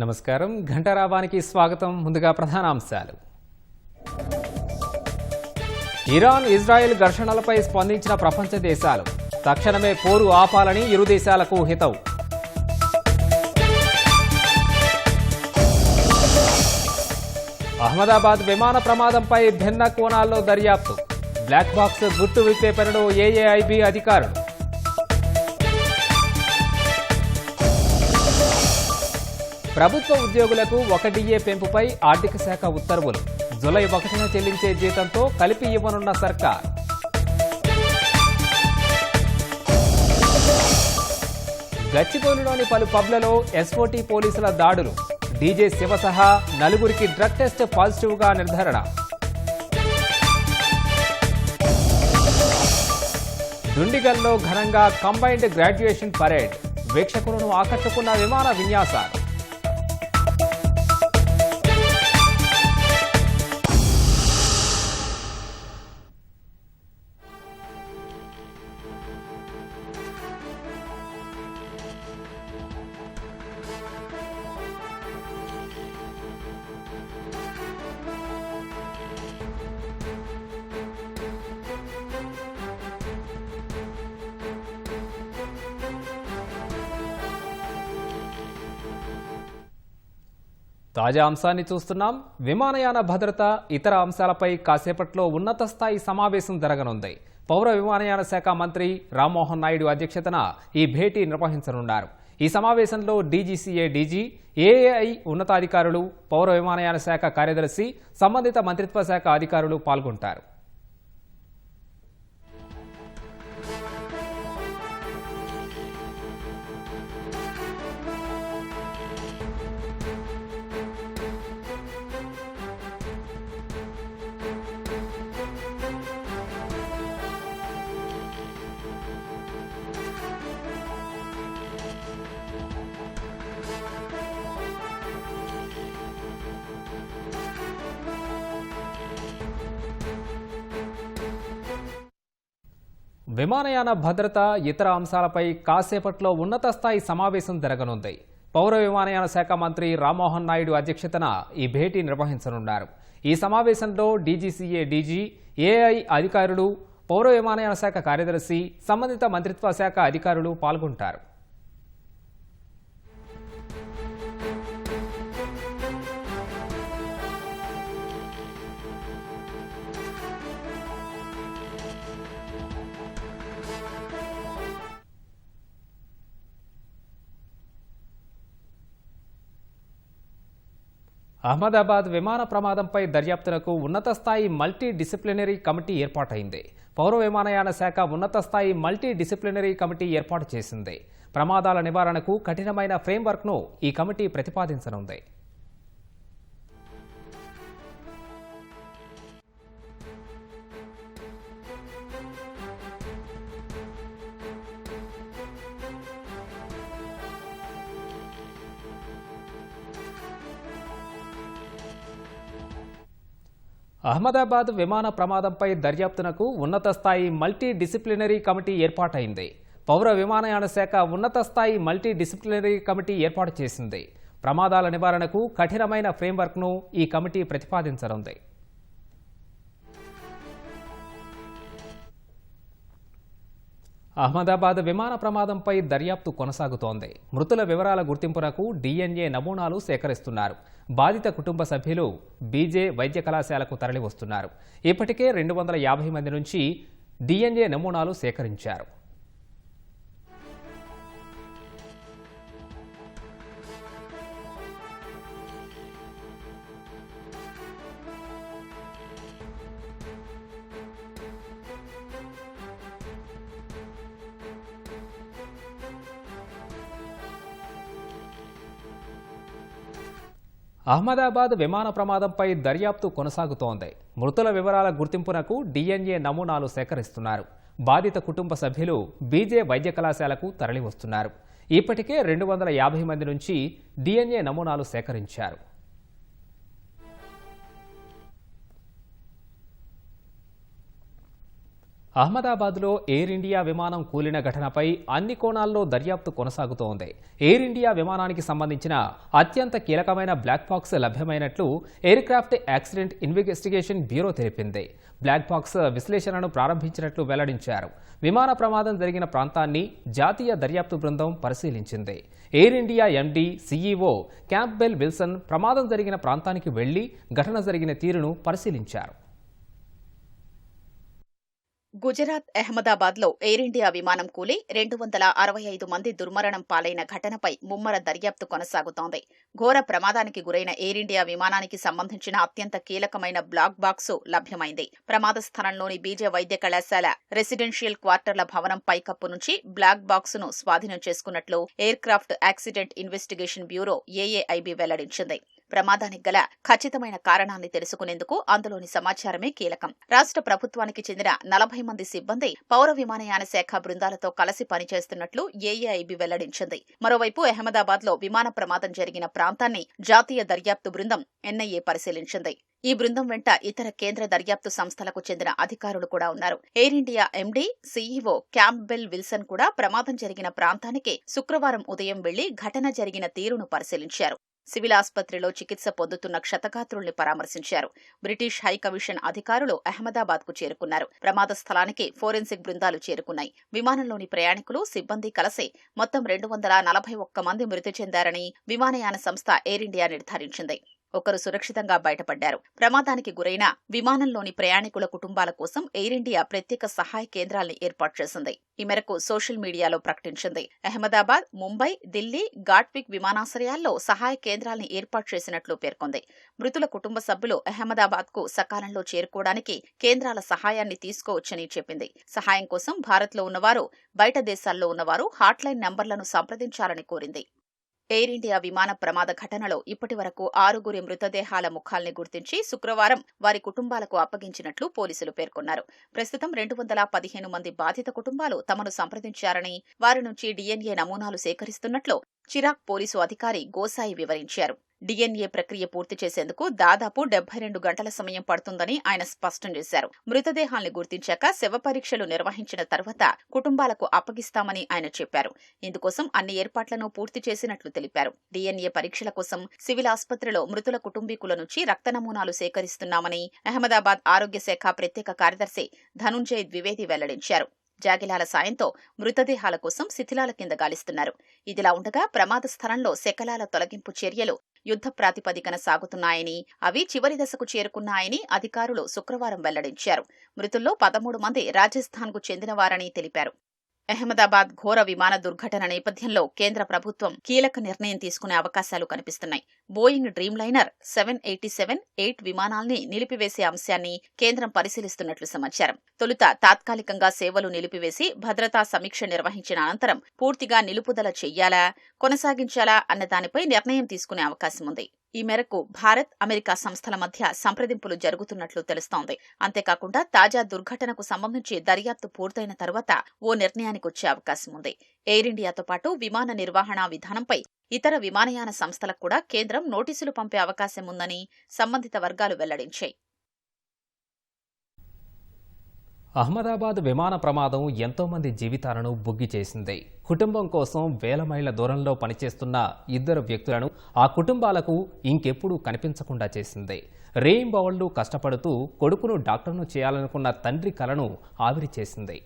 నమస్కారం ఘంటారావానికి స్వాగతం. ముందుగా ప్రధానాంశాలు. ఇరాన్ ఇజ్రాయెల్ ఘర్షణలపై స్పందించిన ప్రపంచ దేశాలు తక్షణమే పోరు ఆపాలని ఇరు దేశాలకు హితవు. అహ్మదాబాద్ విమాన ప్రమాదంపై భిన్న కోణాల్లో దర్యాప్తు. బ్లాక్ బాక్స్ గుర్తు విప్పే పనిలో ఏఏఐబీ అధికారులు. ప్రభుత్వ ఉద్యోగులకు 1 DA పెంపుపై ఆర్థిక శాఖ ఉత్తర్వులు. జూలై 1న చెల్లించే జీతంతో కలిపి ఇవ్వనున్న సర్కార్. గచ్చిబౌలిలోని పలు పబ్లలో ఎస్ఓటీ పోలీసుల దాడులు. డీజే శివ సహా 4గురికి డ్రగ్ టెస్ట్ పాజిటివ్గా నిర్ధారణ. దుండిగల్లో ఘనంగా కంబైన్డ్ గ్రాడ్యుయేషన్ పరేడ్. వీక్షకులను ఆకట్టుకున్న విమాన విన్యాసాలు. తాజా అంశాన్ని చూస్తున్నాం. విమానయాన భద్రత ఇతర అంశాలపై కాసేపట్లో ఉన్నత స్థాయి సమావేశం జరగనుంది. పౌర విమానయాన శాఖ మంత్రి రామ్మోహన్ నాయుడు అధ్యక్షతన ఈ భేటీ నిర్వహించనున్నారు. ఈ సమావేశంలో డీజీసీఏ డీజీ, ఏఏఐ ఉన్నతాధికారులు, పౌర విమానయాన శాఖ కార్యదర్శి, సంబంధిత మంత్రిత్వ శాఖ అధికారులు పాల్గొంటారు. విమానయాన భద్రత ఇతర అంశాలపై కాసేపట్లో ఉన్నత స్థాయి సమావేశం జరగనుంది. పౌర విమానయాన శాఖ మంత్రి రామ్మోహన్ నాయుడు అధ్యక్షతన ఈ భేటీ నిర్వహించనున్నారు. ఈ సమావేశంలో డీజీసీఏ డీజీ, ఏఐ అధికారులు, పౌర విమానయాన శాఖ కార్యదర్శి, సంబంధిత మంత్రిత్వ శాఖ అధికారులు పాల్గొంటారు. అహ్మదాబాద్ విమాన ప్రమాదంపై దర్యాప్తునకు ఉన్నత స్థాయి మల్టీ డిసిప్లినరీ కమిటీ ఏర్పాటైంది. పౌర విమానయాన శాఖ ఉన్నత స్థాయి మల్టీ డిసిప్లినరీ కమిటీ ఏర్పాటు చేసింది. ప్రమాదాల నివారణకు కఠినమైన ఫ్రేమ్వర్క్ను ఈ కమిటీ ప్రతిపాదించనుంది. అహ్మదాబాద్ విమాన ప్రమాదంపై దర్యాప్తునకు ఉన్నత స్థాయి మల్టీ డిసిప్లినరీ కమిటీ ఏర్పాటైంది. పౌర విమానయాన శాఖ ఉన్నత స్థాయి మల్టీ డిసిప్లినరీ కమిటీ ఏర్పాటు చేసింది. ప్రమాదాల నివారణకు కఠినమైన ఫ్రేమ్వర్క్ను ఈ కమిటీ ప్రతిపాదించనుంది. అహ్మదాబాద్ విమాన ప్రమాదంపై దర్యాప్తు కొనసాగుతోంది. మృతుల వివరాల గుర్తింపునకు DNA నమూనాలు సేకరిస్తున్నారు. బాధిత కుటుంబ సభ్యులు బీజే వైద్య కళాశాలకు తరలివస్తున్నారు. ఇప్పటికే 250 మంది నుంచి DNA నమూనాలు సేకరించారు. అహ్మదాబాద్ విమాన ప్రమాదంపై దర్యాప్తు కొనసాగుతోంది. మృతుల వివరాల గుర్తింపునకు DNA నమూనాలు సేకరిస్తున్నారు. బాధిత కుటుంబ సభ్యులు బీజే వైద్య కళాశాలకు తరలివస్తున్నారు. ఇప్పటికే 250 మంది నుంచి DNA నమూనాలు సేకరించారు. అహ్మదాబాద్లో ఎయిర్ ఇండియా విమానం కూలిన ఘటనపై అన్ని కోణాల్లో దర్యాప్తు కొనసాగుతోంది. ఎయిర్ ఇండియా విమానానికి సంబంధించిన అత్యంత కీలకమైన బ్లాక్ బాక్స్ లభ్యమైనట్లు aircraft accident investigation bureau తెలిపింది. బ్లాక్ బాక్స్ విశ్లేషణను ప్రారంభించినట్లు వెల్లడించారు. విమాన ప్రమాదం జరిగిన ప్రాంతాన్ని జాతీయ దర్యాప్తు బృందం పరిశీలించింది. Air India MD CEO Campbell Wilson ప్రమాదం జరిగిన ప్రాంతానికి వెళ్లి ఘటన జరిగిన తీరును పరిశీలించారు. గుజరాత్ అహ్మదాబాద్లో ఎయిర్ ఇండియా విమానం కూలి 265 మంది దుర్మరణం పాలైన ఘటనపై ముమ్మర దర్యాప్తు కొనసాగుతోంది. ఘోర ప్రమాదానికి గురైన ఎయిర్ ఇండియా విమానానికి సంబంధించిన అత్యంత కీలకమైన బ్లాక్ బాక్సు లభ్యమైంది. ప్రమాద స్థలంలోని బీజే వైద్య కళాశాల రెసిడెన్షియల్ క్వార్టర్ల భవనం పైకప్పు నుంచి బ్లాక్ బాక్సును స్వాధీనం చేసుకున్నట్లు aircraft accident investigation bureau AAIB వెల్లడించింది. ప్రమాదానికి గల ఖచ్చితమైన కారణాన్ని తెలుసుకునేందుకు అందులోని సమాచారమే కీలకం. రాష్ట్ర ప్రభుత్వానికి చెందిన 40 మంది సిబ్బంది పౌర విమానయాన శాఖ బృందాలతో కలిసి పనిచేస్తున్నట్లు ఏఏఐబీ వెల్లడించింది. మరోవైపు అహ్మదాబాద్లో విమాన ప్రమాదం జరిగిన ప్రాంతాన్ని జాతీయ దర్యాప్తు బృందం ఎన్ఐఏ పరిశీలించింది. ఈ బృందం వెంట ఇతర కేంద్ర దర్యాప్తు సంస్థలకు చెందిన అధికారులు కూడా ఉన్నారు. Air India MD CEO Campbell Wilson కూడా ప్రమాదం జరిగిన ప్రాంతానికి శుక్రవారం ఉదయం వెళ్లి ఘటన జరిగిన తీరును పరిశీలించారు. సివిల్ ఆసుపత్రిలో చికిత్స పొందుతున్న క్షతగాత్రుల్ని పరామర్శించారు. బ్రిటిష్ హైకమిషన్ అధికారులు అహ్మదాబాద్కు చేరుకున్నారు. ప్రమాద స్థలానికి ఫోరెన్సిక్ బృందాలు చేరుకున్నాయి. విమానంలోని ప్రయాణికులు, సిబ్బంది కలిసి మొత్తం 241 మంది మృతి చెందారని విమానయాన సంస్థ ఎయిర్ ఇండియా నిర్ధారించింది. ఒకరు సురక్షితంగా బయటపడ్డారు. ప్రమాదానికి గురైన విమానంలోని ప్రయాణికుల కుటుంబాల కోసం ఎయిర్ ఇండియా ప్రత్యేక సహాయ కేంద్రాల్ని ఏర్పాటు చేసింది. ఈ మేరకు సోషల్ మీడియాలో ప్రకటించింది. అహ్మదాబాద్, ముంబై, ఢిల్లీ, ఘాట్విక్ విమానాశ్రయాల్లో సహాయ కేంద్రాల్ని ఏర్పాటు చేసినట్లు పేర్కొంది. మృతుల కుటుంబ సభ్యులు అహ్మదాబాద్కు సకాలంలో చేరుకోవడానికి కేంద్రాల సహాయాన్ని తీసుకోవచ్చని చెప్పింది. సహాయం కోసం భారత్లో ఉన్నవారు, బయట దేశాల్లో ఉన్నవారు హాట్లైన్ నంబర్లను సంప్రదించాలని కోరింది. ఎయిర్ ఇండియా విమాన ప్రమాద ఘటనలో ఇప్పటివరకు 6 మృతదేహాల ముఖాల్ని గుర్తించి శుక్రవారం వారి కుటుంబాలకు అప్పగించినట్లు పోలీసులు పేర్కొన్నారు. ప్రస్తుతం 215 మంది బాధిత కుటుంబాలు తమను సంప్రదించారని, వారి నుంచి డీఎన్ఏ నమూనాలు సేకరిస్తున్నట్లు చిరాక్ పోలీసు అధికారి గోసాయి వివరించారు. డీఎన్ఏ ప్రక్రియ పూర్తి చేసేందుకు దాదాపు 72 గంటల సమయం పడుతుందని ఆయన స్పష్టం చేశారు. మృతదేహాల్ని గుర్తించాక శవ పరీక్షలు నిర్వహించిన తర్వాత కుటుంబాలకు అప్పగిస్తామని ఆయన చెప్పారు. ఇందుకోసం అన్ని ఏర్పాట్లను పూర్తి చేసినట్లు తెలిపారు. డీఎన్ఏ పరీక్షల కోసం సివిల్ ఆసుపత్రిలో మృతుల కుటుంబీకుల నుంచి రక్త నమూనాలు సేకరిస్తున్నామని అహ్మదాబాద్ ఆరోగ్య శాఖ ప్రత్యేక కార్యదర్శి ధనుంజయ్ ద్వివేది వెల్లడించారు. జాగిలాల సాయంతో మృతదేహాల కోసం శిథిలాల కింద గాలిస్తున్నారు. ఇదిలా ఉండగా ప్రమాద స్థలంలో శకలాల తొలగింపు చర్యలు యుద్ధ ప్రాతిపదికన సాగుతున్నాయని, అవి చివరి దశకు చేరుకున్నాయని అధికారులు శుక్రవారం వెల్లడించారు. మృతుల్లో 13 మంది రాజస్థాన్కు చెందినవారని తెలిపారు. అహ్మదాబాద్ ఘోర విమాన దుర్ఘటన నేపథ్యంలో కేంద్ర ప్రభుత్వం కీలక నిర్ణయం తీసుకునే అవకాశాలు కనిపిస్తున్నాయి. బోయింగ్ డ్రీమ్ లైనర్ 787-8 విమానాల్ని నిలిపివేసే అంశాన్ని కేంద్రం పరిశీలిస్తున్నట్లు సమాచారం. తొలుత తాత్కాలికంగా సేవలు నిలిపివేసి భద్రతా సమీక్ష నిర్వహించిన అనంతరం పూర్తిగా నిలుపుదల చెయ్యాలా, కొనసాగించాలా అన్న దానిపై నిర్ణయం తీసుకునే అవకాశం ఉంది. ఈ మేరకు భారత్, అమెరికా సంస్థల మధ్య సంప్రదింపులు జరుగుతున్నట్లు తెలుస్తోంది. అంతేకాకుండా తాజా దుర్ఘటనకు సంబంధించి దర్యాప్తు పూర్తయిన తర్వాత ఓ నిర్ణయానికి వచ్చే అవకాశం ఉంది. ఎయిర్ ఇండియాతో పాటు విమాన నిర్వహణ విధానంపై ఇతర విమానయాన సంస్థలకు కూడా కేంద్రం నోటీసులు పంపే అవకాశం ఉందని సంబంధిత వర్గాలు వెల్లడించాయి. అహ్మదాబాద్ విమాన ప్రమాదం ఎంతో మంది జీవితాలను బుగ్గి చేసింది. కుటుంబం కోసం వేల మైళ్ల దూరంలో పనిచేస్తున్న 2 వ్యక్తులను ఆ కుటుంబాలకు ఇంకెప్పుడూ కనిపించకుండా చేసింది. రేయింబవళ్లు కష్టపడుతూ కొడుకును డాక్టర్ను చేయాలనుకున్న తండ్రి కలను ఆవిరి చేసింది.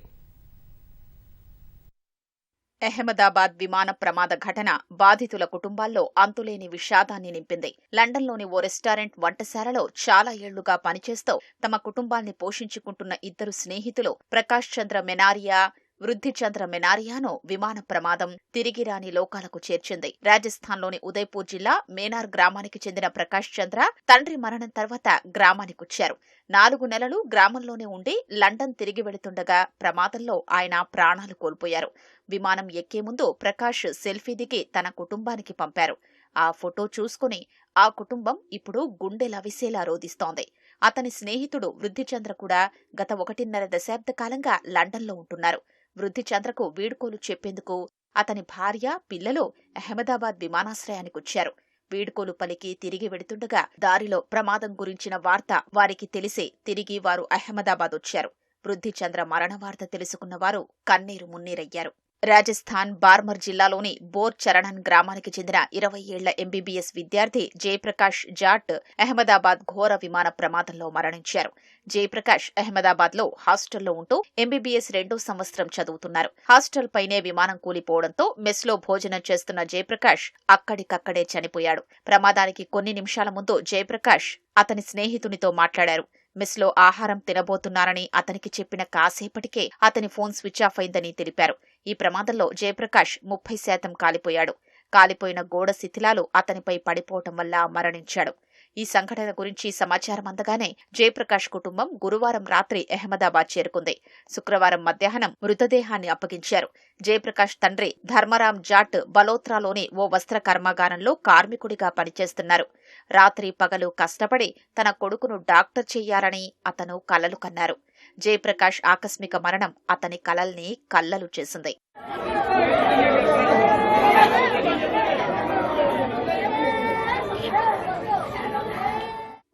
అహ్మదాబాద్ విమాన ప్రమాద ఘటన బాధితుల కుటుంబాల్లో అంతులేని విషాదాన్ని నింపింది. లండన్లోని ఓ రెస్టారెంట్ వంటశాలలో చాలా ఏళ్లుగా పనిచేస్తూ తమ కుటుంబాన్ని పోషించుకుంటున్న 2 స్నేహితులు ప్రకాష్ చంద్ర మెనారియా, వృద్ధి చంద్ర మెనారియాను విమాన ప్రమాదం తిరిగి రాని లోకాలకు చేర్చింది. రాజస్థాన్లోని ఉదయ్పూర్ జిల్లా మేనార్ గ్రామానికి చెందిన ప్రకాష్ చంద్ర తండ్రి మరణం తర్వాత గ్రామానికొచ్చారు. 4 నెలలు గ్రామంలోనే ఉండి లండన్ తిరిగి వెళుతుండగా ప్రమాదంలో ఆయన ప్రాణాలు కోల్పోయారు. విమానం ఎక్కే ముందు ప్రకాష్ సెల్ఫీ దిగి తన కుటుంబానికి పంపారు. ఆ ఫోటో చూసుకుని ఆ కుటుంబం ఇప్పుడు గుండెలవిసేలా రోదిస్తోంది. అతని స్నేహితుడు వృద్ధి చంద్ర కూడా గత 1.5 దశాబ్ద కాలంగా లండన్లో ఉంటున్నారు. వృద్ధి చంద్రకు వీడ్కోలు చెప్పేందుకు అతని భార్య, పిల్లలు అహ్మదాబాద్ విమానాశ్రయానికొచ్చారు. వీడ్కోలు పలికి తిరిగి వెడుతుండగా దారిలో ప్రమాదం గురించిన వార్త వారికి తెలిసే తిరిగి వారు అహ్మదాబాద్ వచ్చారు. పృథ్వీ చంద్ర మరణ వార్త తెలుసుకున్న వారు కన్నీరు మున్నీరయ్యారు. రాజస్థాన్ బార్మర్ జిల్లాలోని బోర్ చరణన్ గ్రామానికి చెందిన 20 ఏళ్ల ఎంబీబీఎస్ విద్యార్థి జయప్రకాష్ జాట్ అహ్మదాబాద్ ఘోర విమాన ప్రమాదంలో మరణించారు. జయప్రకాష్ అహ్మదాబాద్ లో హాస్టల్లో ఉంటూ ఎంబీబీఎస్ 2వ సంవత్సరం చదువుతున్నారు. హాస్టల్ పైనే విమానం కూలిపోవడంతో మెస్ లో భోజనం చేస్తున్న జయప్రకాష్ అక్కడికక్కడే చనిపోయాడు. ప్రమాదానికి కొన్ని నిమిషాల ముందు జయప్రకాష్ అతని స్నేహితునితో మాట్లాడారు. మెస్ లో ఆహారం తినబోతున్నారని అతనికి చెప్పిన కాసేపటికే అతని ఫోన్ స్విచ్ ఆఫ్ అయిందని తెలిపారు. ఈ ప్రమాదంలో జయప్రకాష్ 30% కాలిపోయాడు. కాలిపోయిన గోడ శిథిలాలు అతనిపై పడిపోవటం వల్ల మరణించాడు. ఈ సంఘటన గురించి సమాచారం అందగానే జయప్రకాష్ కుటుంబం గురువారం రాత్రి అహ్మదాబాద్ చేరుకుంది. శుక్రవారం మధ్యాహ్నం మృతదేహాన్ని అప్పగించారు. జయప్రకాష్ తండ్రి ధర్మరాం జాట్ బలోత్రాలోని ఓ వస్త్ర కర్మాగారంలో కార్మికుడిగా పనిచేస్తున్నారు. రాత్రి పగలు కష్టపడి తన కొడుకును డాక్టర్ చెయ్యాలని అతను కలలు కన్నారు. జయప్రకాష్ ఆకస్మిక మరణం అతని కలల్ని కల్లలు చేసింది.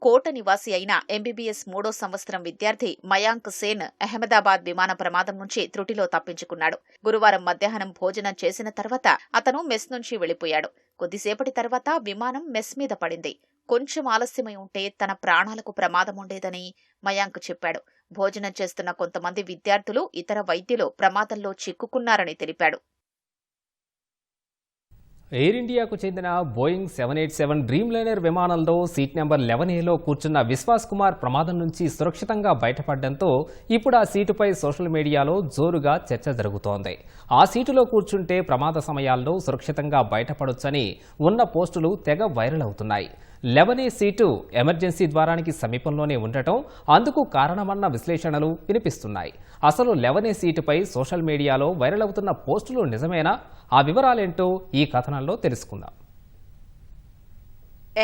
కోట నివాసి అయిన ఎంబీబీఎస్ 3వ సంవత్సరం విద్యార్థి మయాంక్ సేన్ అహ్మదాబాద్ విమాన ప్రమాదం నుంచి త్రుటిలో తప్పించుకున్నాడు. గురువారం మధ్యాహ్నం భోజనం చేసిన తర్వాత అతను మెస్ నుంచి వెళ్లిపోయాడు. కొద్దిసేపటి తర్వాత విమానం మెస్ మీద పడింది. కొంచెం ఆలస్యమై ఉంటే తన ప్రాణాలకు ప్రమాదముండేదని మయాంక్ చెప్పాడు. భోజనం చేస్తున్న కొంతమంది విద్యార్థులు, ఇతర వైద్యులు ప్రమాదంలో చిక్కుకున్నారని తెలిపాడు. ఎయిర్ ఇండియాకు చెందిన బోయింగ్ 787 డ్రీమ్ లైనర్ విమానంలో సీట్ నెంబర్ 11Aలో కూర్చున్న విశ్వాస్ కుమార్ ప్రమాదం నుంచి సురక్షితంగా బయటపడడంతో ఇప్పుడు ఆ సీటుపై సోషల్ మీడియాలో జోరుగా చర్చ జరుగుతోంది. ఆ సీటులో కూర్చుంటే ప్రమాద సమయాల్లో సురక్షితంగా బయటపడొచ్చని ఉన్న పోస్టులు తెగ వైరల్ అవుతున్నాయి. 11A సీటు ఎమర్జెన్సీ ద్వారానికి సమీపంలోనే ఉండటం అందుకు కారణమన్న విశ్లేషణలు వినిపిస్తున్నాయి. అసలు 11A సీటుపై సోషల్ మీడియాలో వైరల్ అవుతున్న పోస్టులు నిజమేనా? ఆ వివరాలేంటో ఈ కథనంలో తెలుసుకుందాం.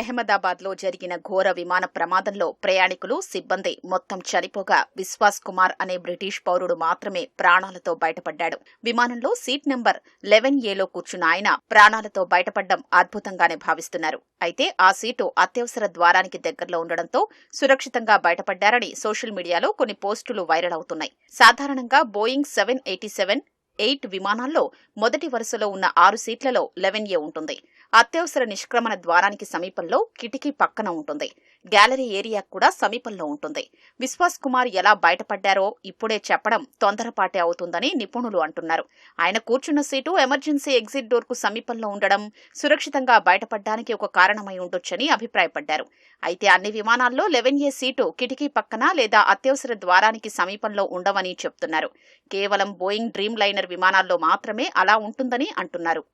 అహ్మదాబాద్ లో జరిగిన ఘోర విమాన ప్రమాదంలో ప్రయాణికులు, సిబ్బంది మొత్తం చనిపోగా విశ్వాస్ కుమార్ అనే బ్రిటిష్ పౌరుడు మాత్రమే ప్రాణాలతో బయటపడ్డాడు. విమానంలో సీట్ నెంబర్ 11Aలో కూర్చున్న ఆయన ప్రాణాలతో బయటపడ్డం అద్భుతంగానే భావిస్తున్నారు. అయితే ఆ సీటు అత్యవసర ద్వారానికి దగ్గరలో ఉండడంతో సురక్షితంగా బయటపడ్డారని సోషల్ మీడియాలో కొన్ని పోస్టులు వైరల్ అవుతున్నాయి. సాధారణంగా బోయింగ్ 787-8 విమానాల్లో మొదటి వరుసలో ఉన్న 6 సీట్లలో 11A ఉంటుంది. అత్యవసర నిష్క్రమణ ద్వారానికి సమీపంలో కిటికీ పక్కన ఉంటుంది. గ్యాలరీ ఏరియా కూడా సమీపంలో ఉంటుంది. విశ్వాస్ కుమార్ ఎలా బయటపడ్డారో ఇప్పుడే చెప్పడం తొందరపాటే అవుతుందని నిపుణులు అంటున్నారు. ఆయన కూర్చున్న సీటు ఎమర్జెన్సీ ఎగ్జిట్ డోర్ కు సమీపంలో ఉండడం సురక్షితంగా బయటపడ్డానికి ఒక కారణమై ఉండొచ్చని అభిప్రాయపడ్డారు. అయితే అన్ని విమానాల్లో 11A సీటు కిటికీ పక్కన లేదా అత్యవసర ద్వారానికి సమీపంలో ఉండవని చెప్తున్నారు. కేవలం బోయింగ్ డ్రీమ్ లైనర్ విమానాల్లో మాత్రమే అలా ఉంటుందని అంటున్నారు.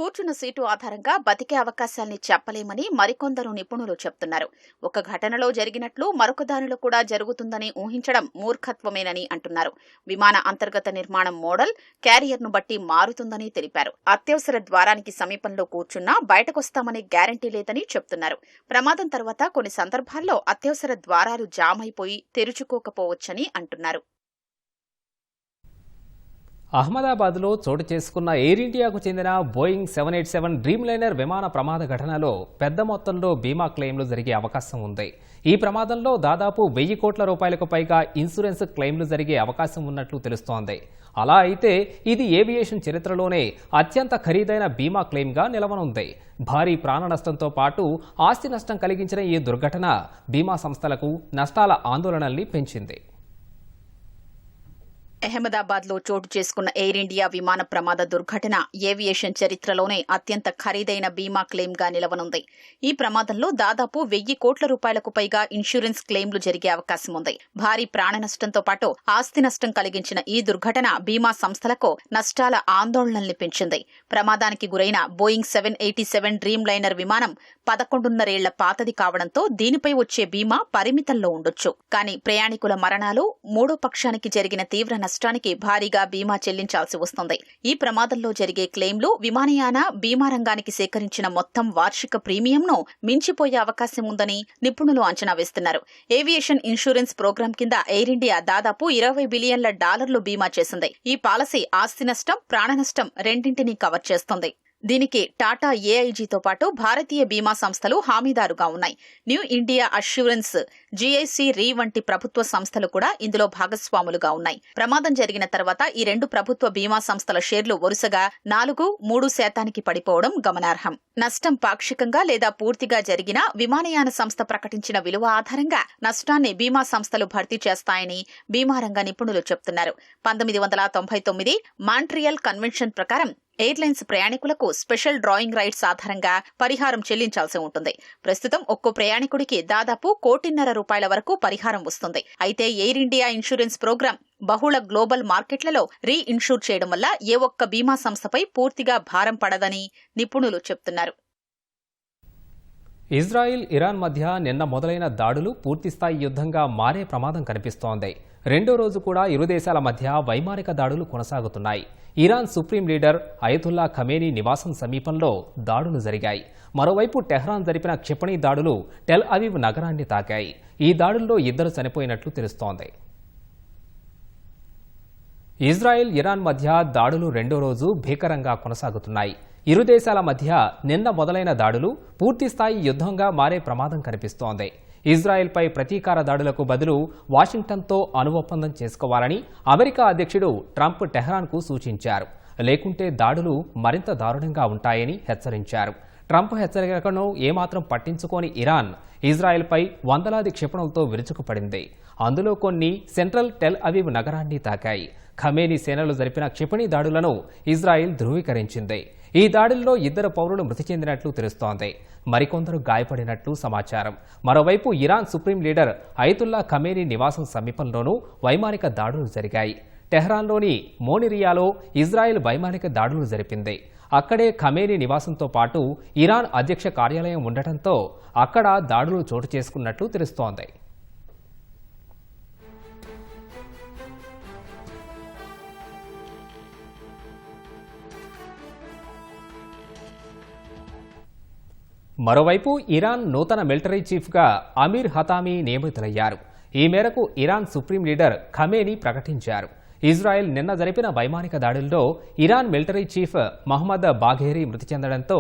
కూర్చున్న సీటు ఆధారంగా బతికే అవకాశాల్ని చెప్పలేమని మరికొందరు నిపుణులు చెప్తున్నారు. ఒక ఘటనలో జరిగినట్లు మరొక దానిలో కూడా జరుగుతుందని ఊహించడం మూర్ఖత్వమేనని అంటున్నారు. విమాన అంతర్గత నిర్మాణం మోడల్, క్యారియర్ను బట్టి మారుతుందని తెలిపారు. అత్యవసర ద్వారానికి సమీపంలో కూర్చున్నా బయటకొస్తామనే గ్యారంటీ లేదని చెప్తున్నారు. ప్రమాదం తర్వాత కొన్ని సందర్భాల్లో అత్యవసర ద్వారాలు జామ్ అయిపోయి తెరుచుకోకపోవచ్చని అంటున్నారు. అహ్మదాబాద్లో చోటు చేసుకున్న ఎయిర్ ఇండియాకు చెందిన బోయింగ్ 787 డ్రీమ్ లైనర్ విమాన ప్రమాద ఘటనలో పెద్ద మొత్తంలో బీమా క్లెయిమ్లు జరిగే అవకాశం ఉంది. ఈ ప్రమాదంలో దాదాపు 1000 కోట్ల రూపాయలకు పైగా ఇన్సూరెన్స్ క్లెయిమ్లు జరిగే అవకాశం ఉన్నట్లు తెలుస్తోంది. అలా అయితే ఇది ఏవియేషన్ చరిత్రలోనే అత్యంత ఖరీదైన బీమా క్లెయిమ్గా నిలవనుంది. భారీ ప్రాణ నష్టంతో పాటు ఆస్తి నష్టం కలిగించిన ఈ దుర్ఘటన బీమా సంస్థలకు నష్టాల ఆందోళనల్ని పెంచింది. అహ్మదాబాద్ లో చోటు చేసుకున్న ఎయిర్ ఇండియా విమాన ప్రమాద దుర్ఘటన ఏవియేషన్ చరిత్రలోనే అత్యంత ఖరీదైన బీమా క్లెయిమ్ గా నిలవనుంది. ఈ ప్రమాదంలో దాదాపు 1000 కోట్ల రూపాయలకు పైగా ఇన్సూరెన్స్ క్లెయిమ్లు జరిగే అవకాశం ఉంది. భారీ ప్రాణ నష్టంతో పాటు ఆస్తి నష్టం కలిగించిన ఈ దుర్ఘటన బీమా సంస్థలకు నష్టాల ఆందోళనల్ని పెంచింది. ప్రమాదానికి గురైన బోయింగ్ 787 డ్రీమ్ లైనర్ విమానం 11.5 ఏళ్ల పాతది కావడంతో దీనిపై వచ్చే బీమా పరిమితంలో ఉండొచ్చు. కానీ ప్రయాణికుల మరణాలు, మూడో పక్షానికి జరిగిన తీవ్ర నష్టానికి భారీగా బీమా చెల్లించాల్సి వస్తుంది. ఈ ప్రమాదంలో జరిగే క్లెయిమ్లు విమానయాన బీమా రంగానికి సేకరించిన మొత్తం వార్షిక ప్రీమియంను మించిపోయే అవకాశం ఉందని నిపుణులు అంచనా వేస్తున్నారు. ఏవియేషన్ ఇన్సూరెన్స్ ప్రోగ్రాం కింద ఎయిర్ ఇండియా దాదాపు $20 బిలియన్ల బీమా చేసింది. ఈ పాలసీ ఆస్తి నష్టం, ప్రాణ నష్టం రెండింటినీ కవర్ చేస్తుంది. దీనికి టాటా ఏఐజీతో పాటు భారతీయ బీమా సంస్థలు హామీదారుగా ఉన్నాయి. న్యూ ఇండియా అష్యూరెన్స్, జీఐసీ రీ వంటి ప్రభుత్వ సంస్థలు కూడా ఇందులో భాగస్వాములుగా ఉన్నాయి. ప్రమాదం జరిగిన తర్వాత ఈ రెండు ప్రభుత్వ బీమా సంస్థల షేర్లు వరుసగా 4-3% పడిపోవడం గమనార్హం. నష్టం పాక్షికంగా లేదా పూర్తిగా జరిగినా విమానయాన సంస్థ ప్రకటించిన విలువ ఆధారంగా నష్టాన్ని బీమా సంస్థలు భర్తీ చేస్తాయని బీమా రంగ నిపుణులు చెబుతున్నారు. 1999 మాంట్రియల్ కన్వెన్షన్ ప్రకారం ఎయిర్లైన్స్ ప్రయాణికులకు స్పెషల్ డ్రాయింగ్ రైట్స్ ఆధారంగా పరిహారం చెల్లించాల్సి ఉంటుంది. ప్రస్తుతం ఒక్కో ప్రయాణికుడికి దాదాపు ₹1.5 కోటి వరకు పరిహారం వస్తుంది. అయితే ఎయిర్ ఇండియా ఇన్సూరెన్స్ ప్రోగ్రాం బహుళ గ్లోబల్ మార్కెట్లలో రీ ఇన్సూర్ చేయడం వల్ల ఏ ఒక్క బీమా సంస్థపై పూర్తిగా భారం పడదని నిపుణులు చెబుతున్నారు. ఇజ్రాయిల్, ఇరాన్ మధ్య నిన్న మొదలైన దాడులు పూర్తిస్థాయి యుద్ధంగా మారే ప్రమాదం కనిపిస్తోంది. రెండో రోజు కూడా ఇరు దేశాల మధ్య వైమానిక దాడులు కొనసాగుతున్నాయి. Iran supreme leader Ayatollah Khamenei నివాసం సమీపంలో దాడులు జరిగాయి. మరోవైపు టెహ్రాన్ జరిపిన క్షిపణి దాడులు టెల్ అవీవ్ నగరాన్ని తాకాయి. ఈ దాడుల్లో 2 చనిపోయినట్లు తెలుస్తోంది. ఇజ్రాయెల్, ఇరాన్ మధ్య దాడులు రెండో రోజు భీకరంగా కొనసాగుతున్నాయి. ఇరు దేశాల మధ్య నిన్న మొదలైన దాడులు పూర్తిస్థాయి యుద్ధంగా మారే ప్రమాదం కనిపిస్తోంది. ఇజ్రాయెల్పై ప్రతీకార దాడులకు బదులు వాషింగ్టన్తో అణుఒప్పందం చేసుకోవాలని అమెరికా అధ్యక్షుడు ట్రంప్ టెహ్రాన్కు సూచించారు. లేకుంటే దాడులు మరింత దారుణంగా ఉంటాయని హెచ్చరించారు. ట్రంప్ హెచ్చరికలను ఏమాత్రం పట్టించుకోని ఇరాన్ ఇజ్రాయెల్పై వందలాది క్షిపణులతో విరుచుకుపడింది. అందులో కొన్ని సెంట్రల్ టెల్ అవీవ్ నగరాన్ని తాకాయి. ఖమేనీ సేనలు జరిపిన క్షిపణి దాడులను ఇజ్రాయెల్ ధృవీకరించింది. ఈ దాడుల్లో 2 పౌరులు మృతి చెందినట్లు తెలుస్తోంది. మరికొందరు గాయపడినట్లు సమాచారం. మరోవైపు Iran supreme leader Ayatollah Khamenei నివాసం సమీపంలోనూ వైమానిక దాడులు జరిగాయి. టెహ్రాన్లోని మోనిరియాలో ఇజ్రాయెల్ వైమానిక దాడులు జరిపింది. అక్కడే ఖమేనీ నివాసంతో పాటు ఇరాన్ అధ్యక్ష కార్యాలయం ఉండటంతో అక్కడ దాడులు చోటు చేసుకున్నట్లు తెలుస్తోంది. మరోవైపు ఇరాన్ నూతన మిలిటరీ చీఫ్గా అమీర్ హతామీ నియమితులయ్యారు. ఈ మేరకు ఇరాన్ సుప్రీం లీడర్ ఖమేనీ ప్రకటించారు. ఇజ్రాయెల్ నిన్న జరిపిన వైమానిక దాడుల్లో Iran military chief Mohammad Bagheri మృతి చెందడంతో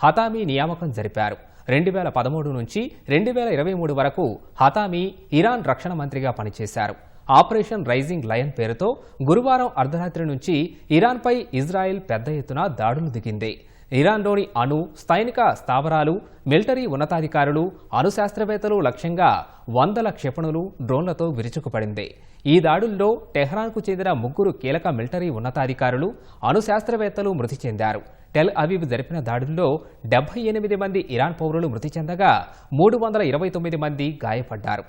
హతామీ నియామకం జరిపారు. 2013 నుంచి 2023 వరకు హతామీ ఇరాన్ రక్షణ మంత్రిగా పనిచేశారు. ఆపరేషన్ రైజింగ్ లయన్ పేరుతో గురువారం అర్ధరాత్రి నుంచి ఇరాన్పై ఇజ్రాయెల్ పెద్ద ఎత్తున దాడులు దిగింది. ఇరాన్లోని సైనిక స్థావరాలు, మిలిటరీ ఉన్నతాధికారులు, అణుశాస్త్రవేత్తలు లక్ష్యంగా వందల క్షిపణులు, డ్రోన్లతో విరుచుకుపడింది. ఈ దాడుల్లో టెహ్రాన్కు చెందిన 3 కీలక మిలిటరీ ఉన్నతాధికారులు, అణుశాస్త్రవేత్తలు మృతి చెందారు. టెల్ అవీవ్ జరిపిన దాడుల్లో 78 మంది ఇరాన్ పౌరులు మృతి చెందగా 329 మంది గాయపడ్డారు.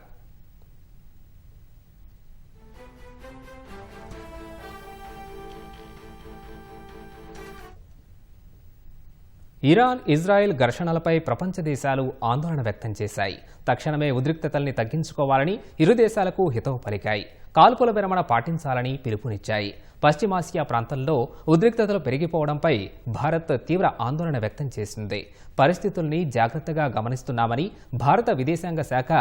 ఇరాన్, ఇజ్రాయెల్ ఘర్షణలపై ప్రపంచ దేశాలు ఆందోళన వ్యక్తం చేశాయి. తక్షణమే ఉద్రిక్తతల్ని తగ్గించుకోవాలని ఇరు దేశాలకు హితవు పలికాయి. కాల్పుల విరమణ పాటించాలని పిలుపునిచ్చాయి. పశ్చిమాసియా ప్రాంతంలో ఉద్రిక్తతలు పెరిగిపోవడంపై భారత్ తీవ్ర ఆందోళన వ్యక్తం చేసింది. పరిస్థితుల్ని జాగ్రత్తగా గమనిస్తున్నామని భారత విదేశాంగ శాఖ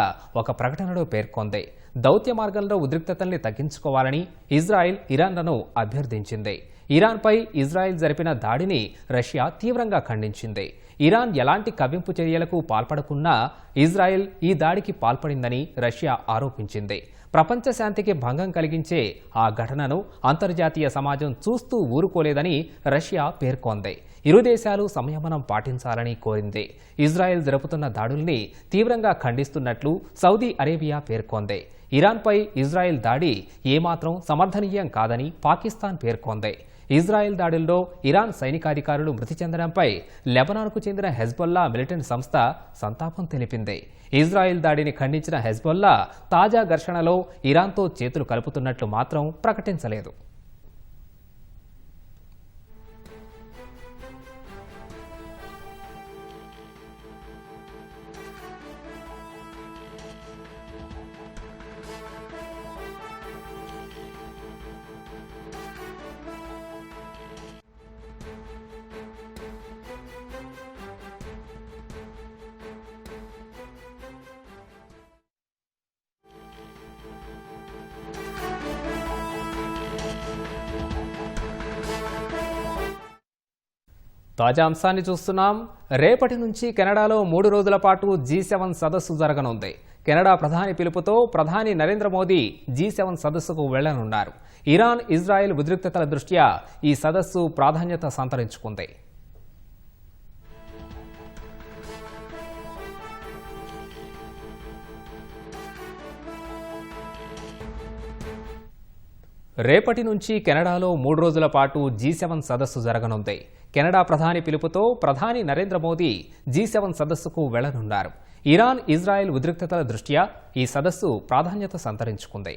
ఒక ప్రకటనలో పేర్కొంది. దౌత్య మార్గంలో ఉద్రిక్తతల్ని తగ్గించుకోవాలని ఇజ్రాయెల్, ఇరాన్లను అభ్యర్థించింది. ఇరాన్పై ఇజ్రాయెల్ జరిపిన దాడిని రష్యా తీవ్రంగా ఖండించింది. ఇరాన్ ఎలాంటి కవ్వింపు చర్యలకు పాల్పడకున్నా ఇజ్రాయెల్ ఈ దాడికి పాల్పడిందని రష్యా ఆరోపించింది. ప్రపంచ శాంతికి భంగం కలిగించే ఆ ఘటనను అంతర్జాతీయ సమాజం చూస్తూ ఊరుకోలేదని రష్యా పేర్కొంది. ఇరు దేశాలు సంయమనం పాటించాలని కోరింది. ఇజ్రాయెల్ జరుపుతున్న దాడుల్ని తీవ్రంగా ఖండిస్తున్నట్లు సౌదీ అరేబియా పేర్కొంది. ఇరాన్పై ఇజ్రాయెల్ దాడి ఏమాత్రం సమర్థనీయం కాదని పాకిస్తాన్ పేర్కొంది. ఇజ్రాయెల్ దాడుల్లో ఇరాన్ సైనికాధికారులు మృతి చెందడంపై లెబనాన్కు చెందిన హెజ్బొల్లా మిలిటెంట్ సంస్థ సంతాపం తెలిపింది. ఇజ్రాయెల్ దాడిని ఖండించిన హెజ్బొల్లా తాజా ఘర్షణలో ఇరాన్తో చేతులు కలుపుతున్నట్లు మాత్రం ప్రకటించలేదు. తాజా అంశాన్ని చూస్తున్నాం. రేపటి నుంచి కెనడాలో 3 రోజుల పాటు G7 సదస్సు జరగనుంది. కెనడా ప్రధాని పిలుపుతో ప్రధాని నరేంద్ర మోదీ G7 సదస్సుకు వెళ్లనున్నారు. ఇరాన్, ఇజ్రాయెల్ ఉద్రిక్తతల దృష్ట్యా ఈ సదస్సు ప్రాధాన్యత సంతరించుకుంది. రేపటి నుంచి కెనడాలో 3 రోజుల పాటు G7 సదస్సు జరగనుంది. కెనడా ప్రధాని పిలుపుతో ప్రధాని నరేంద్ర మోదీ G7 సదస్సుకు వెళ్లనున్నారు. ఇరాన్, ఇజ్రాయెల్ ఉద్రిక్తతల దృష్ట్యా ఈ సదస్సు ప్రాధాన్యత సంతరించుకుంది.